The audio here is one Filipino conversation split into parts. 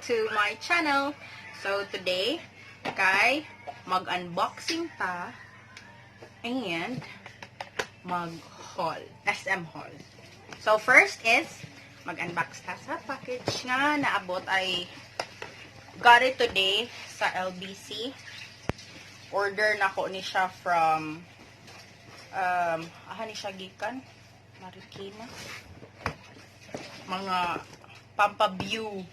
to my channel. So today, kay mag-unboxing ta and mag-haul, SM haul. So first is mag-unbox ta sa package nga naabot. I got it today sa LBC. Order na ko ni siya from ni siya gikan Marikina, mga Pampaview.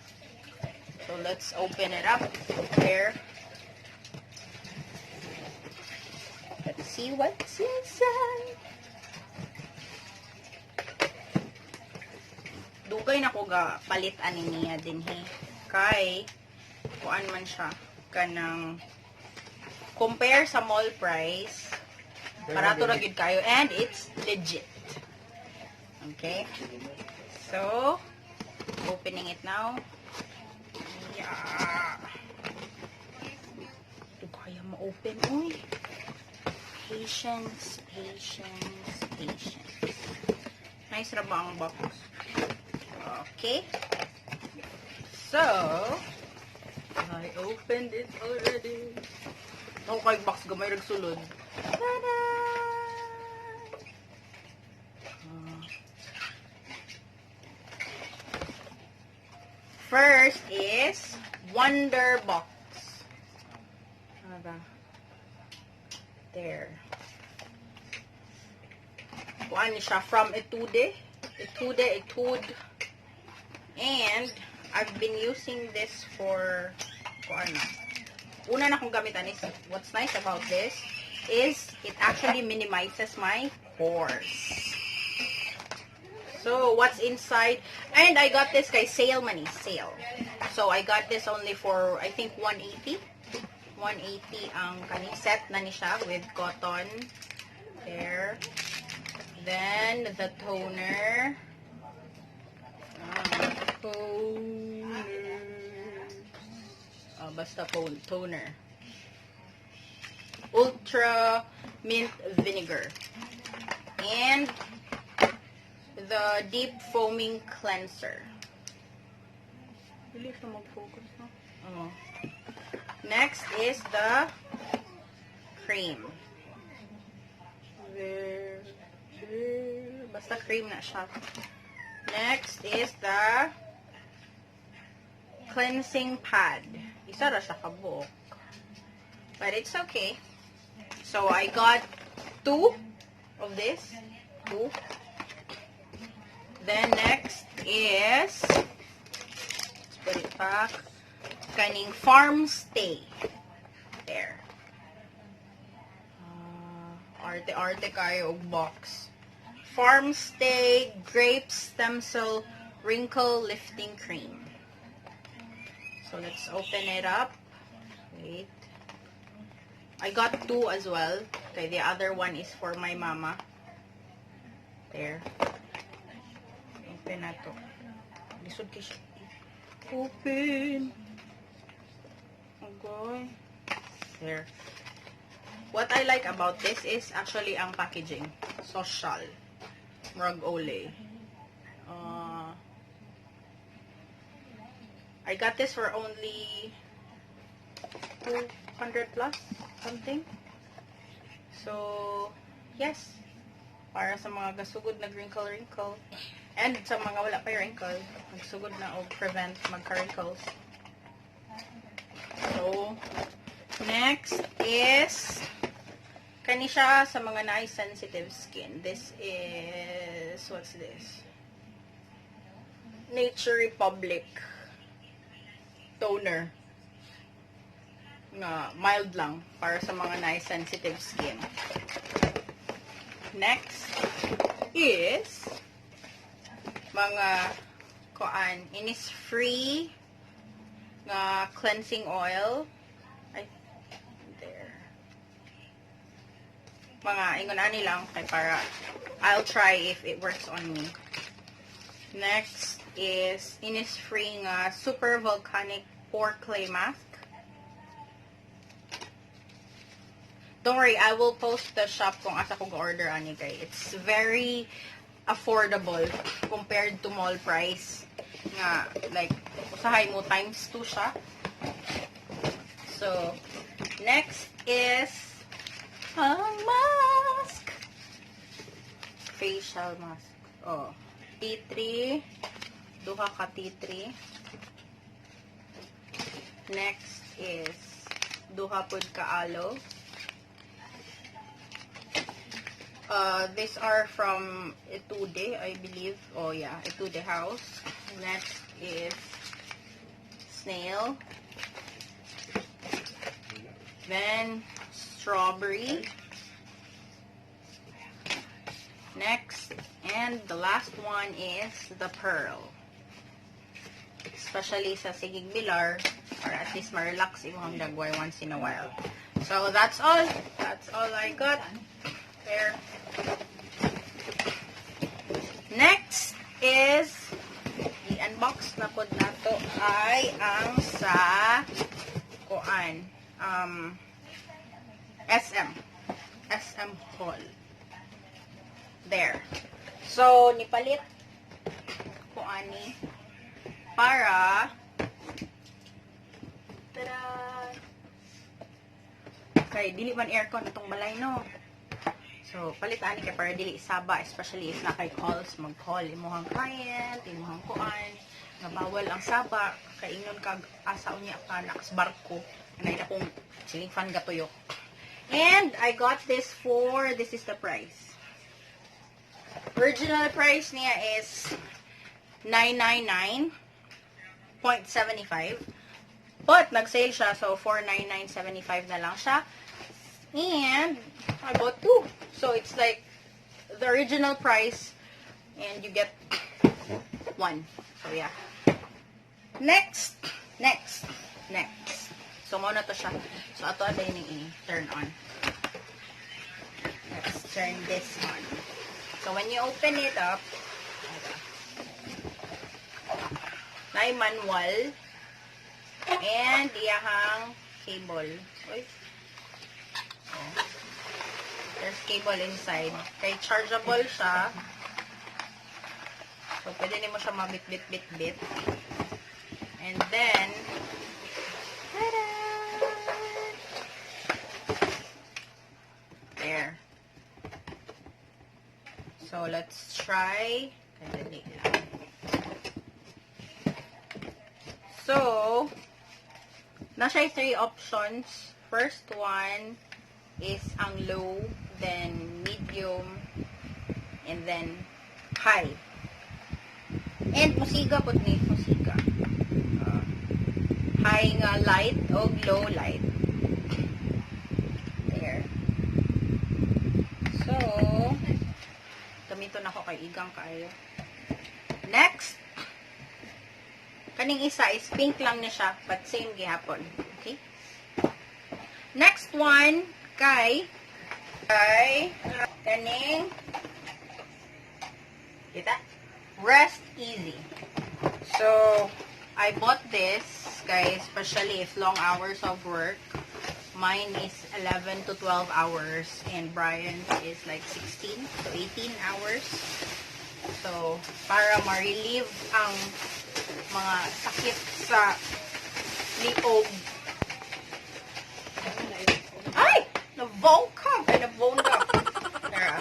So let's open it up there. Let's see what's inside. Dugay na ko ga palit ani niya din kay kuan man siya kanang compare sa mall price. Barato ra gid kayo and it's legit. Okay? So, opening it now. Yeah. Ito kaya ma-open. Uy. Patience, patience, patience. Nice ra ba ang box? Okay. So, I opened it already. Ako kay box gamay rag sulod. Ta-da! First is Wonder Box. There. Kuan ni siya from Etude. And I've been using this for kuan. Una na kong gamitan is, what's nice about this is it actually minimizes my pores. So, what's inside? And I got this kay sale man sale. So, I got this only for, I think, 180. 180 ang kani set na ni siya with cotton. There. Then, the toner. Basta toner. Ultra mint vinegar. And the deep foaming cleanser. Really siya mag-focus, no? Next is the cream. Basta cream na siya. Next is the cleansing pad. Isa ra siya kabuok. But it's okay. So I got 2 of this. 2. Then next is, let's put it back, kaning farm stay. There. Arte kayo og box. Farm stay grape stem cell wrinkle lifting cream. So let's open it up. Wait. I got 2 as well. Okay, the other one is for my mama. There. Open na to. Lisod kayo siya. Open. Okay. There. What I like about this is actually ang packaging. Social. Rug ole. I got this for only 200 plus something. So, yes. Para sa mga gasugod na wrinkle. And sa mga wala pa wrinkle, magsugod na o prevent magka-wrinkles. So, next is kani siya sa mga nice sensitive skin. This is, what's this? Nature Republic toner. Nga, mild lang para sa mga nice sensitive skin. Next is mga kuan, Innisfree nga cleansing oil. There. Mga ingon ani lang kay para I'll try if it works on me. Next is Innisfree nga super volcanic pore clay mask. Don't worry, I will post the shop kung asa ko ga-order ani kay. It's very affordable compared to mall price. Nga, like, usahay mo times 2 siya. So, next is ang mask. Facial mask. Oh, tea tree. Duha ka tea tree. Next is duha pud ka aloe. These are from Etude, I believe. Oh yeah, Etude House. Next is snail. Then strawberry. Next, and the last one is the pearl. Especially sa sigig bilar, or at least ma-relax imong dagway once in a while. So that's all. That's all I got. There. Next is i-unbox na pod nato ay ang sa kuan SM Hall. There. So nipalit kuan ni para tada kay dili man aircon itong balay no. So, palitan kay para dili saba, especially if na kay calls, mag-call imuhang client, imuhang kuan, nga bawal ang saba, kay ingon kag asa unya ka naks barko, na akong ceiling fan gatuyo. And I got this is the price. Original price niya is $999.75. But nag-sale siya, so $499.75 na lang siya. And I bought 2. So it's like the original price and you get 1. So yeah. Next. So muna to siya. So ato aday ning turn on. Let's turn this on. So when you open it up, na manual and iyahang cable. Oy. There's cable inside. Kay chargeable siya. So, pwede mo siya mabit-bit-bit-bit. And then, tada! There. So, let's try. Kadali lang. So, nasa 3 options. First one is ang low, then medium, and then high. And musiga po ni musiga. High nga light o low light. There. So, gamiton ako kay igang kaayo. Next, kaning isa is pink lang niya siya, but same gihapon. Okay? Next one, kay kaning kita Rest Easy. So I bought this guys, especially if long hours of work. Mine is 11 to 12 hours and Brian's is like 16 to 18 hours. So para ma-relieve ang mga sakit sa liog. Ay! Nabongkap! Ay, nabonggap. Tara.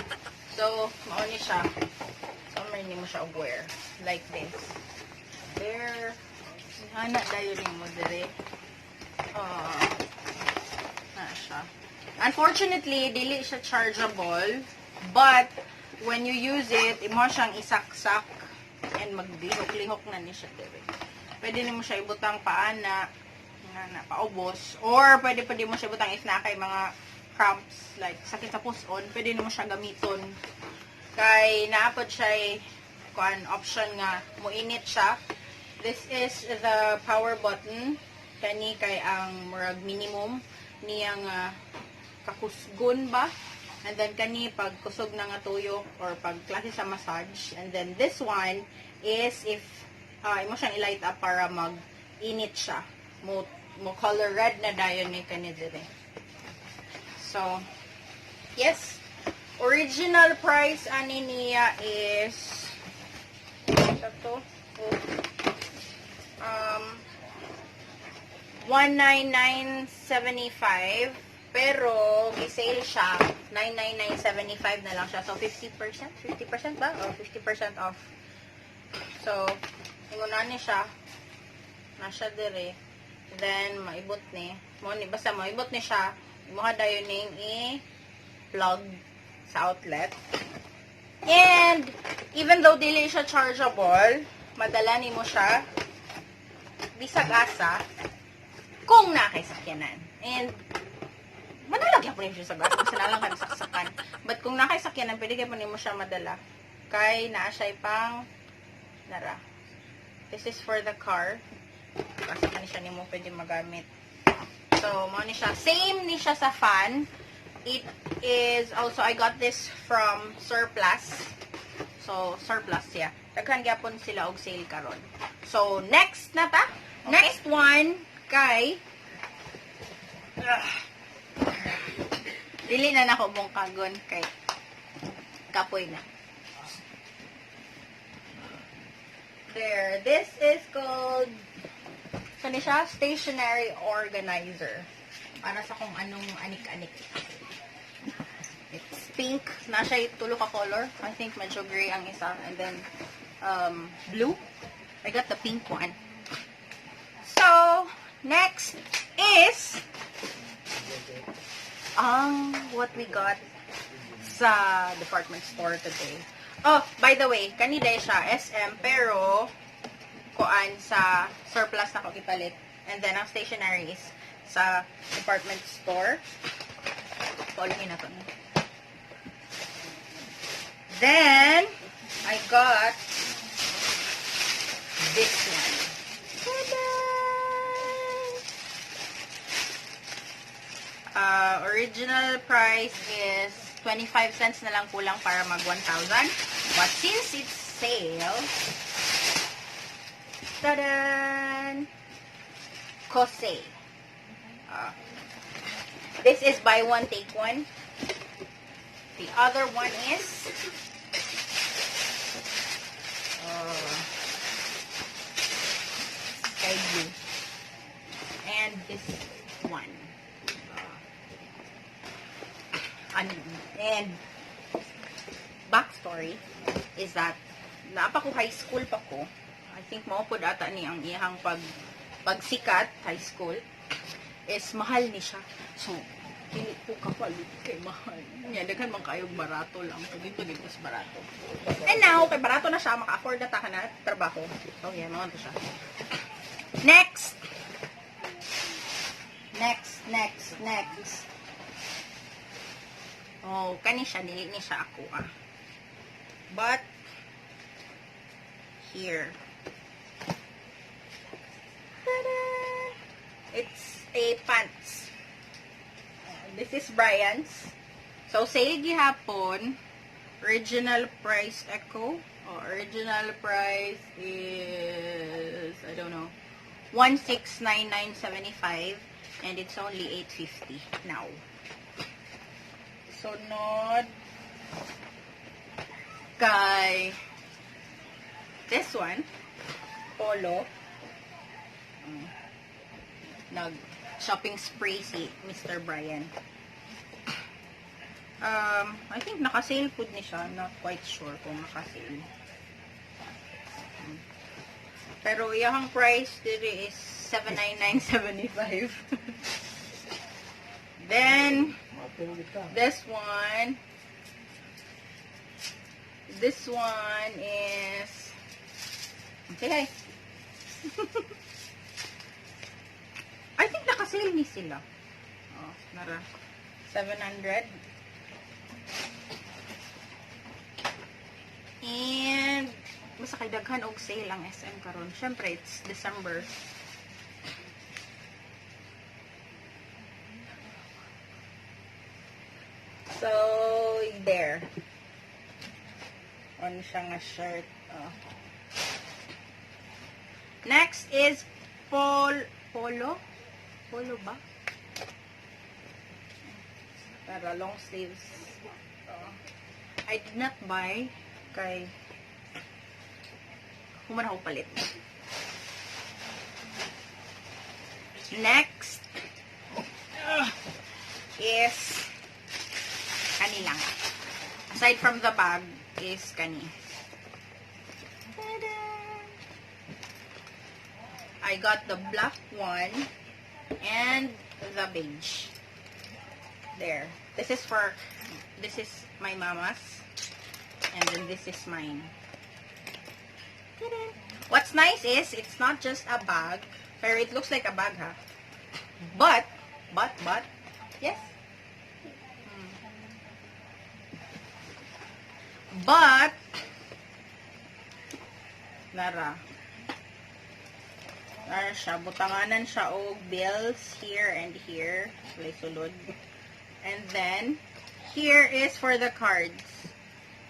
So, mauni siya. So, hindi mo siya wear. Like this. There. Hana dayo rin mo dire. Na siya. Unfortunately, dili siya chargeable. But, when you use it, imo siyang isaksak and maglihok-lihok na ni siya dire. Pwede mo siya ibutang paana na paubos. Or, pwede mo siya ibutang if na kay mga cramps, like sakit sa puson, pwede mo siya gamiton. Kay naapod siya option nga muinit siya. This is the power button. Kani kay ang murag minimum niyang kakusgon ba? And then kani pag kusog na nga tuyok or pag klase sa massage. And then this one is if imo siyang i-light up para mag-init siya. Mo color red na dayon ni kani dire. So, yes. Original price ani niya is ito to. Oh, 199.75 pero gisale siya 999.75 na lang siya. So 50% ba? Or 50% off. So ingunan ni siya. Nasya dire. Then maibot ni. Basta maibot ni siya. Imuha dayon ning i-plug sa outlet. And even though dili siya chargeable, madala nimo siya bisag asa kung nakay sakyanan. And madala gyud po siya sa gas, kasi nalang ka saksakan. But kung nakay sakyanan, pwede gyud po nimo siya madala. Kay naa siya pang nara. This is for the car. Kasi kani siya nimo pwede magamit. So, mo ni siya. Same ni siya sa fan. It is also, I got this from Surplus. So, Surplus, yeah. Daghan gyapon sila og sale karon. So, next na ta. Okay. Next one kay dili na nako mong kagon kay kapoy na. There. This is called kani siya, stationary organizer. Para sa kung anong anik-anik. It's pink. Na siya tulo ka color. I think medyo gray ang isa. And then, blue. I got the pink one. So, next is what we got sa department store today. Oh, by the way, kanina siya SM, pero kuan sa Surplus na ko ipalit. And then, ang stationary is sa department store. Paulihin na to. Then, I got this one. Original price is 25 cents na lang kulang para mag 1,000. But since it's sale, ta-da! Kose. This is buy one, take one. The other one is sky blue. And this one. And backstory is that naapa ko high school pa ko. I think maupod ata ni ang iyang pagsikat high school is mahal ni siya. So, hindi po kapalit kay mahal. Yan, daghan man kayong barato lang. So, dito mas barato. And now, kay barato na siya, maka-afford na taka na trabaho. So, yan, mga to siya. Next! Next. Oh, kani siya, dili ni siya ako, But, here. Ta-da! It's a pants. This is Brian's. So, sale gihapon. Original price echo. Original price is, I don't know, 1,699.75. And it's only 850 now. Sunod kay this one, polo. Nag-shopping spree si Mr. Brian. I think naka-sale food ni siya. Not quite sure kung naka-sale. Pero yung price dito is 799.75. Then, this one is, say hi. I think naka-sale ni sila. Oh, nara. 700. And, basta kay daghan og sale ang SM karon. Syempre, it's December. So, there. On siya nga shirt. Oh. Next is polo? Polo ba? Para long sleeves. I did not buy kay human ako palit. Next is kani lang. Aside from the bag is kani. Ta-da! I got the black one and the beige. There. This is my mama's. And then this is mine. Ta-da! What's nice is, it's not just a bag. Pero it looks like a bag, ha? But, yes. But, nara siya, butanganan siya og bills here and here. Sulod. And then, here is for the cards.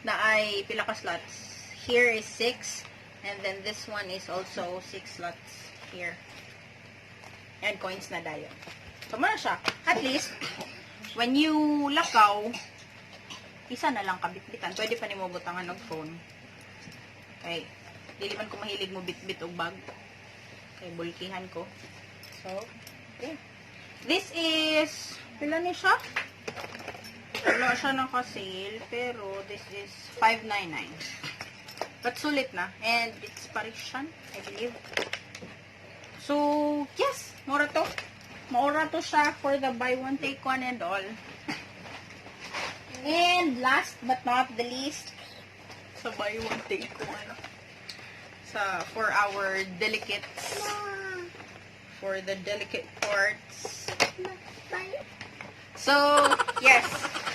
Na ay pila ka slots. Here is 6. And then this one is also 6 slots here. And coins na dayon. So, muna siya. At least, when you lakaw, isa na lang kabitbitan. Pwede pa ni mo butangan ng phone. Okay. Dili man ko mahilig mo bit-bit og bag. Okay, bulkihan ko. So, okay. This is, pila ni siya? Wala siya naka-sale, pero this is $5.99. But sulit na. And it's Parisian, I believe. So, yes. Mura to. Maura to siya for the buy one, take one and all. And last but not the least, sa buy one, take one. For our delicates. For the delicate parts. So, yes.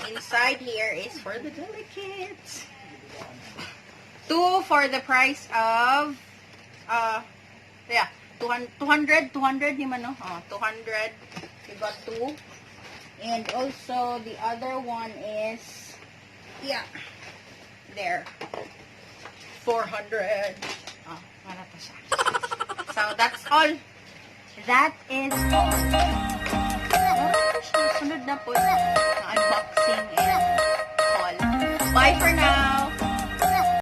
Inside here is for the delicates. 2 for the price of, 200 ni man, no? 200. We got 2. And also, the other one is, there. 400. Wala pa siya. So, that's all. That is all. Sunod na po. Unboxing and haul. Bye for now.